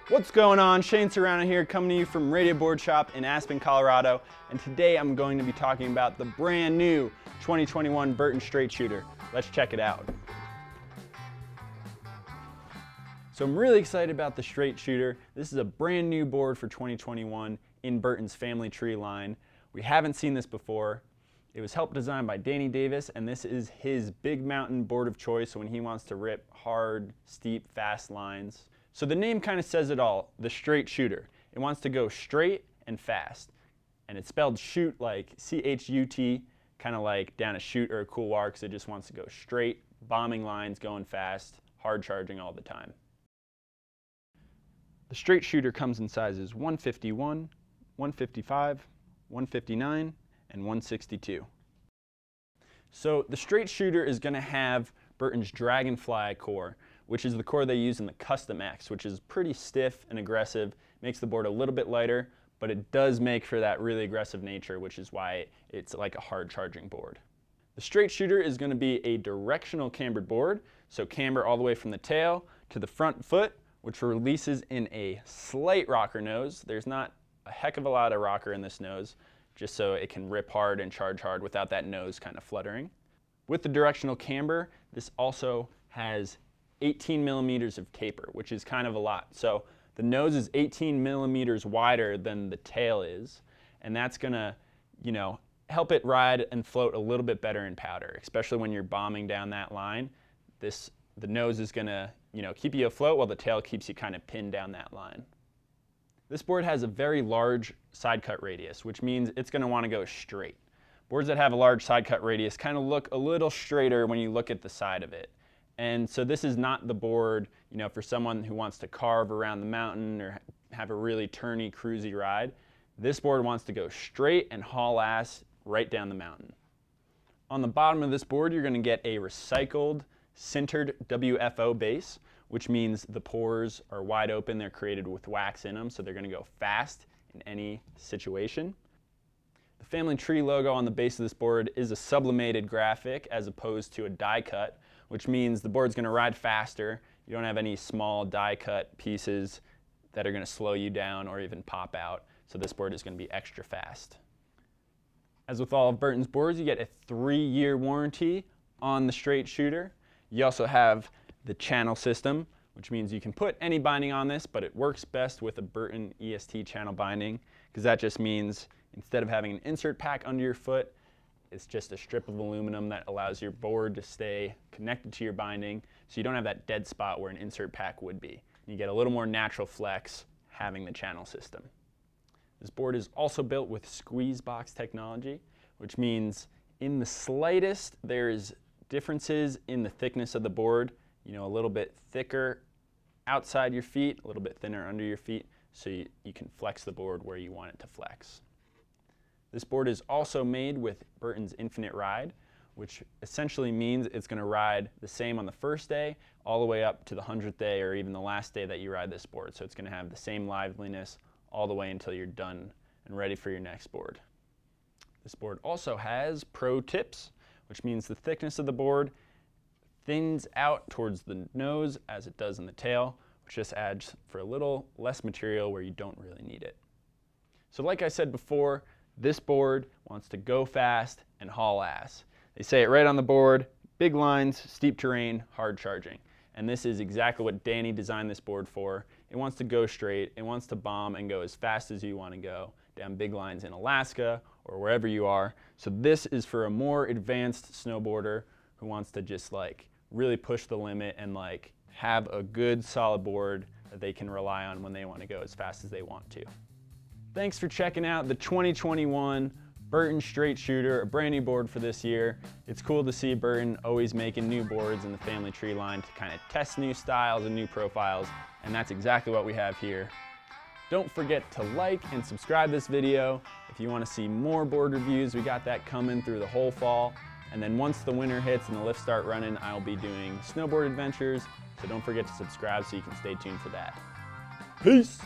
What's going on? Shane Serrano here, coming to you from Boardshop in Aspen, Colorado, and today I'm going to be talking about the brand new 2021 Burton Straight Chuter. Let's check it out. So I'm really excited about the Straight Chuter. This is a brand new board for 2021 in Burton's family tree line. We haven't seen this before. It was helped designed by Danny Davis, and this is his big mountain board of choice when he wants to rip hard, steep, fast lines. So the name kind of says it all, the Straight Chuter. It wants to go straight and fast. And it's spelled shoot like C-H-U-T, kind of like down a chute or a couloir, because it just wants to go straight, bombing lines, going fast, hard charging all the time. The Straight Chuter comes in sizes 151, 155, 159, and 162. So the Straight Chuter is going to have Burton's Dragonfly core, which is the core they use in the Custom X, which is pretty stiff and aggressive, makes the board a little bit lighter, but it does make for that really aggressive nature, which is why it's like a hard charging board. The Straight Chuter is going to be a directional cambered board, so camber all the way from the tail to the front foot, which releases in a slight rocker nose. There's not a heck of a lot of rocker in this nose, just so it can rip hard and charge hard without that nose kind of fluttering. With the directional camber, this also has 18 millimeters of taper, which is kind of a lot. So the nose is 18 millimeters wider than the tail is, and that's gonna, help it ride and float a little bit better in powder, especially when you're bombing down that line. The nose is gonna, keep you afloat while the tail keeps you kind of pinned down that line. This board has a very large side cut radius, which means it's gonna wanna go straight. Boards that have a large side cut radius kind of look a little straighter when you look at the side of it. And so this is not the board, for someone who wants to carve around the mountain or have a really turny, cruisy ride. This board wants to go straight and haul ass right down the mountain. On the bottom of this board, you're going to get a recycled, sintered WFO base, which means the pores are wide open. They're created with wax in them, so they're going to go fast in any situation. The family tree logo on the base of this board is a sublimated graphic as opposed to a die cut, which means the board's going to ride faster. You don't have any small die cut pieces that are going to slow you down or even pop out, so this board is going to be extra fast. As with all of Burton's boards, you get a 3-year warranty on the Straight Chuter. You also have the channel system, which means you can put any binding on this, but it works best with a Burton EST channel binding, because that just means instead of having an insert pack under your foot, it's just a strip of aluminum that allows your board to stay connected to your binding, so you don't have that dead spot where an insert pack would be. You get a little more natural flex having the channel system. This board is also built with squeeze box technology, which means in the slightest there's differences in the thickness of the board, a little bit thicker outside your feet, a little bit thinner under your feet, so you can flex the board where you want it to flex. This board is also made with Burton's Infinite Ride, which essentially means it's going to ride the same on the first day all the way up to the 100th day or even the last day that you ride this board. So it's going to have the same liveliness all the way until you're done and ready for your next board. This board also has pro tips, which means the thickness of the board thins out towards the nose as it does in the tail, which just adds for a little less material where you don't really need it. So like I said before, this board wants to go fast and haul ass. They say it right on the board, big lines, steep terrain, hard charging. And this is exactly what Danny designed this board for. It wants to go straight, it wants to bomb and go as fast as you want to go down big lines in Alaska or wherever you are. So this is for a more advanced snowboarder who wants to just really push the limit and have a good solid board that they can rely on when they want to go as fast as they want to. Thanks for checking out the 2021 Burton Straight Chuter, a brand new board for this year. It's cool to see Burton always making new boards in the family tree line to kind of test new styles and new profiles, and that's exactly what we have here. Don't forget to like and subscribe this video. If you want to see more board reviews, we got that coming through the whole fall. And then once the winter hits and the lifts start running, I'll be doing snowboard adventures, so don't forget to subscribe so you can stay tuned for that. Peace!